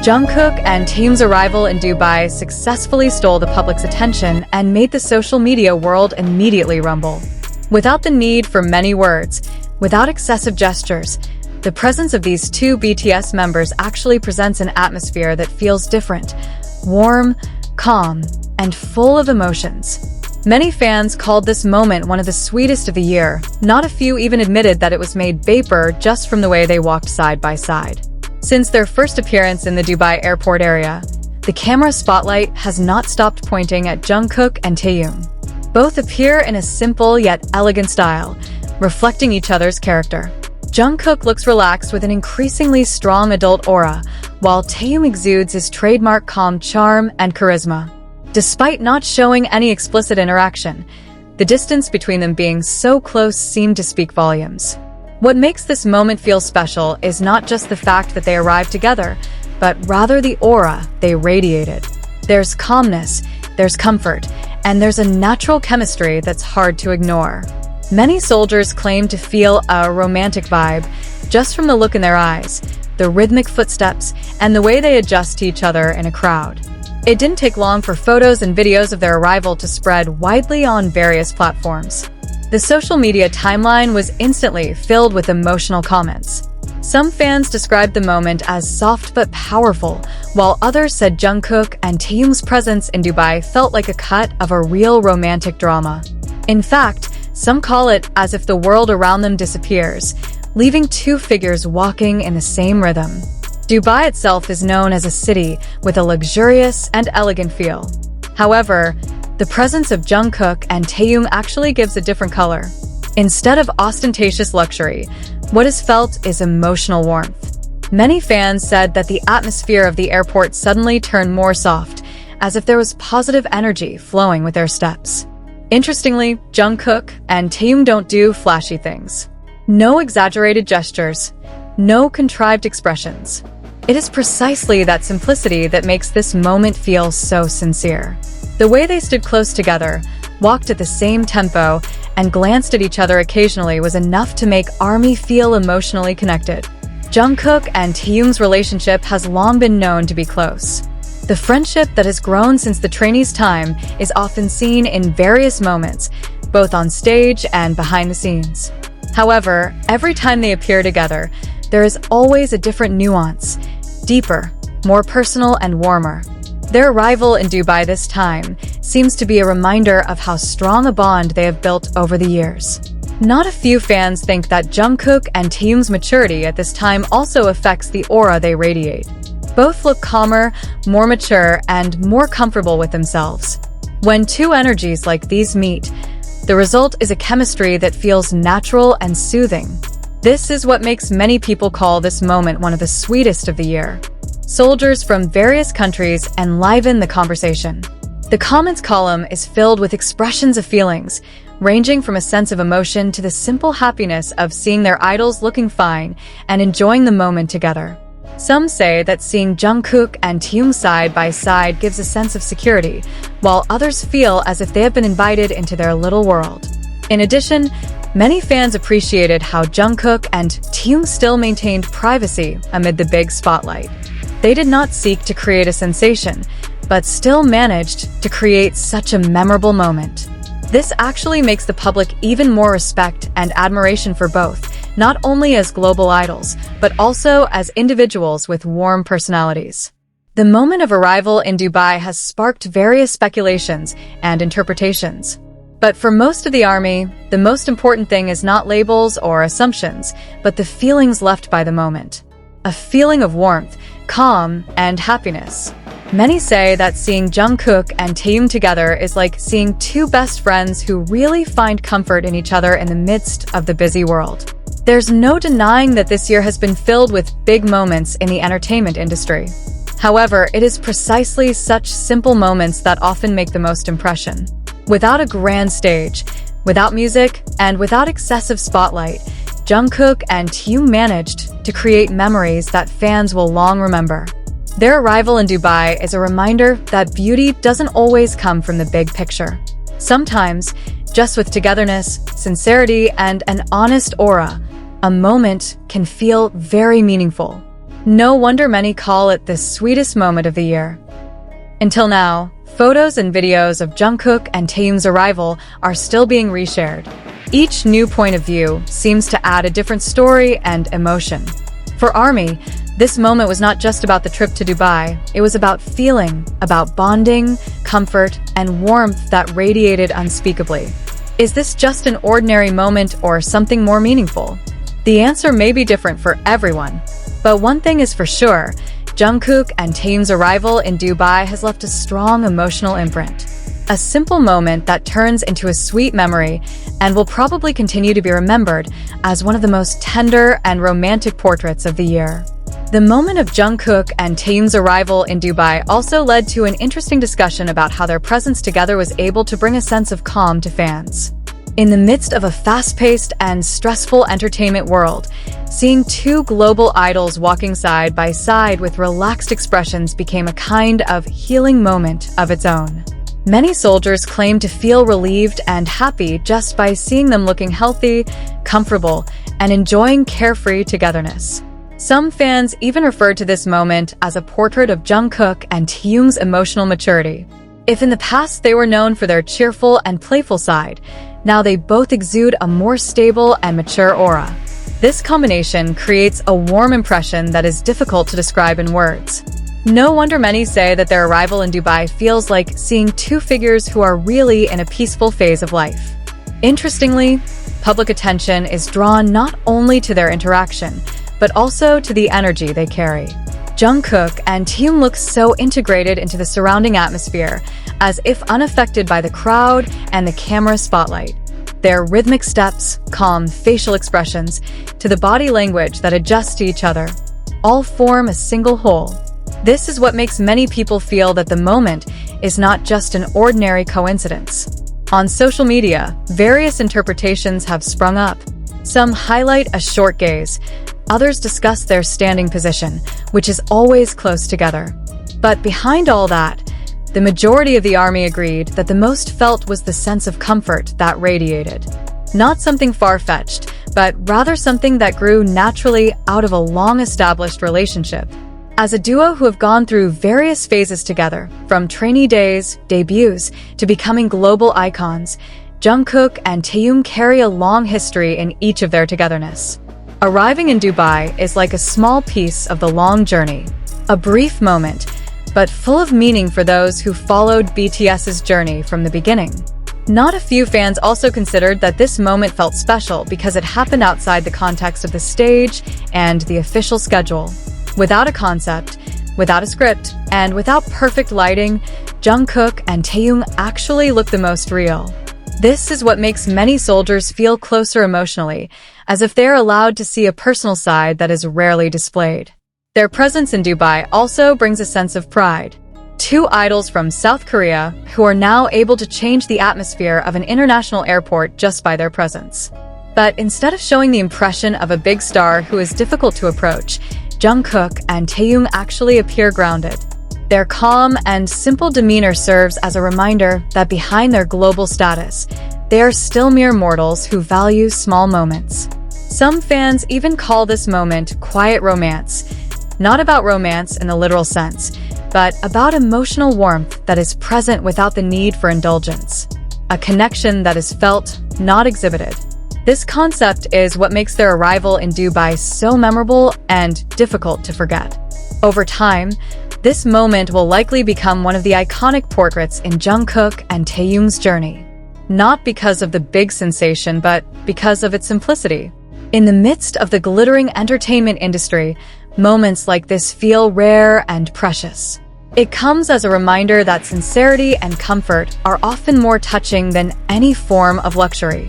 Jungkook and Taehyung's arrival in Dubai successfully stole the public's attention and made the social media world immediately rumble. Without the need for many words, without excessive gestures, the presence of these two BTS members actually presents an atmosphere that feels different, warm, calm, and full of emotions. Many fans called this moment one of the sweetest of the year. Not a few even admitted that it was made vapor just from the way they walked side by side. Since their first appearance in the Dubai airport area, the camera spotlight has not stopped pointing at Jungkook and Taehyung. Both appear in a simple yet elegant style, reflecting each other's character. Jungkook looks relaxed with an increasingly strong adult aura, while Taehyung exudes his trademark calm charm and charisma. Despite not showing any explicit interaction, the distance between them being so close seemed to speak volumes. What makes this moment feel special is not just the fact that they arrived together, but rather the aura they radiated. There's calmness, there's comfort, and there's a natural chemistry that's hard to ignore. Many soldiers claim to feel a romantic vibe just from the look in their eyes, the rhythmic footsteps, and the way they adjust to each other in a crowd. It didn't take long for photos and videos of their arrival to spread widely on various platforms. The social media timeline was instantly filled with emotional comments. Some fans described the moment as soft but powerful, while others said Jungkook and Taehyung's presence in Dubai felt like a cut of a real romantic drama. In fact, some call it as if the world around them disappears, leaving two figures walking in the same rhythm. Dubai itself is known as a city with a luxurious and elegant feel. However, the presence of Jungkook and Taehyung actually gives a different color. Instead of ostentatious luxury, what is felt is emotional warmth. Many fans said that the atmosphere of the airport suddenly turned more soft, as if there was positive energy flowing with their steps. Interestingly, Jungkook and Taehyung don't do flashy things. No exaggerated gestures, no contrived expressions. It is precisely that simplicity that makes this moment feel so sincere. The way they stood close together, walked at the same tempo, and glanced at each other occasionally was enough to make ARMY feel emotionally connected. Jungkook and Taehyung's relationship has long been known to be close. The friendship that has grown since the trainees' time is often seen in various moments, both on stage and behind the scenes. However, every time they appear together, there is always a different nuance, deeper, more personal and warmer. Their arrival in Dubai this time seems to be a reminder of how strong a bond they have built over the years. Not a few fans think that Jungkook and Taehyung's maturity at this time also affects the aura they radiate. Both look calmer, more mature, and more comfortable with themselves. When two energies like these meet, the result is a chemistry that feels natural and soothing. This is what makes many people call this moment one of the sweetest of the year. Soldiers from various countries enliven the conversation. The comments column is filled with expressions of feelings, ranging from a sense of emotion to the simple happiness of seeing their idols looking fine and enjoying the moment together. Some say that seeing Jungkook and Taehyung side by side gives a sense of security, while others feel as if they have been invited into their little world. In addition, many fans appreciated how Jungkook and Taehyung still maintained privacy amid the big spotlight. They did not seek to create a sensation, but still managed to create such a memorable moment. This actually makes the public even more respect and admiration for both, not only as global idols, but also as individuals with warm personalities. The moment of arrival in Dubai has sparked various speculations and interpretations. But for most of the ARMY, the most important thing is not labels or assumptions, but the feelings left by the moment. A feeling of warmth, calm, and happiness. Many say that seeing Jungkook and Taehyung together is like seeing two best friends who really find comfort in each other in the midst of the busy world. There's no denying that this year has been filled with big moments in the entertainment industry. However, it is precisely such simple moments that often make the most impression. Without a grand stage, without music, and without excessive spotlight, Jungkook and Taehyung managed to create memories that fans will long remember. Their arrival in Dubai is a reminder that beauty doesn't always come from the big picture. Sometimes, just with togetherness, sincerity, and an honest aura, a moment can feel very meaningful. No wonder many call it the sweetest moment of the year. Until now, photos and videos of Jungkook and Taehyung's arrival are still being reshared. Each new point of view seems to add a different story and emotion. For ARMY, this moment was not just about the trip to Dubai, it was about feeling, about bonding, comfort, and warmth that radiated unspeakably. Is this just an ordinary moment or something more meaningful? The answer may be different for everyone, but one thing is for sure, Jungkook and Taehyung's arrival in Dubai has left a strong emotional imprint. A simple moment that turns into a sweet memory and will probably continue to be remembered as one of the most tender and romantic portraits of the year. The moment of Jungkook and Taehyung's arrival in Dubai also led to an interesting discussion about how their presence together was able to bring a sense of calm to fans. In the midst of a fast-paced and stressful entertainment world, seeing two global idols walking side by side with relaxed expressions became a kind of healing moment of its own. Many soldiers claim to feel relieved and happy just by seeing them looking healthy, comfortable, and enjoying carefree togetherness. Some fans even referred to this moment as a portrait of Jungkook and Taehyung's emotional maturity. If in the past they were known for their cheerful and playful side, now they both exude a more stable and mature aura. This combination creates a warm impression that is difficult to describe in words. No wonder many say that their arrival in Dubai feels like seeing two figures who are really in a peaceful phase of life. Interestingly, public attention is drawn not only to their interaction, but also to the energy they carry. Jungkook and Taehyung look so integrated into the surrounding atmosphere, as if unaffected by the crowd and the camera spotlight. Their rhythmic steps, calm facial expressions, to the body language that adjusts to each other, all form a single whole. This is what makes many people feel that the moment is not just an ordinary coincidence. On social media, various interpretations have sprung up. Some highlight a short gaze, others discuss their standing position, which is always close together. But behind all that, the majority of the ARMY agreed that the most felt was the sense of comfort that radiated. Not something far-fetched, but rather something that grew naturally out of a long-established relationship. As a duo who have gone through various phases together, from trainee days, debuts, to becoming global icons, Jungkook and Taehyung carry a long history in each of their togetherness. Arriving in Dubai is like a small piece of the long journey, a brief moment, but full of meaning for those who followed BTS's journey from the beginning. Not a few fans also considered that this moment felt special because it happened outside the context of the stage and the official schedule. Without a concept, without a script, and without perfect lighting, Jungkook and Taehyung actually look the most real. This is what makes many soldiers feel closer emotionally, as if they're allowed to see a personal side that is rarely displayed. Their presence in Dubai also brings a sense of pride. Two idols from South Korea who are now able to change the atmosphere of an international airport just by their presence. But instead of showing the impression of a big star who is difficult to approach, Jungkook and Taehyung actually appear grounded. Their calm and simple demeanor serves as a reminder that behind their global status, they are still mere mortals who value small moments. Some fans even call this moment quiet romance, not about romance in the literal sense, but about emotional warmth that is present without the need for indulgence. A connection that is felt, not exhibited. This concept is what makes their arrival in Dubai so memorable and difficult to forget. Over time, this moment will likely become one of the iconic portraits in Jungkook and Taehyung's journey. Not because of the big sensation, but because of its simplicity. In the midst of the glittering entertainment industry, moments like this feel rare and precious. It comes as a reminder that sincerity and comfort are often more touching than any form of luxury.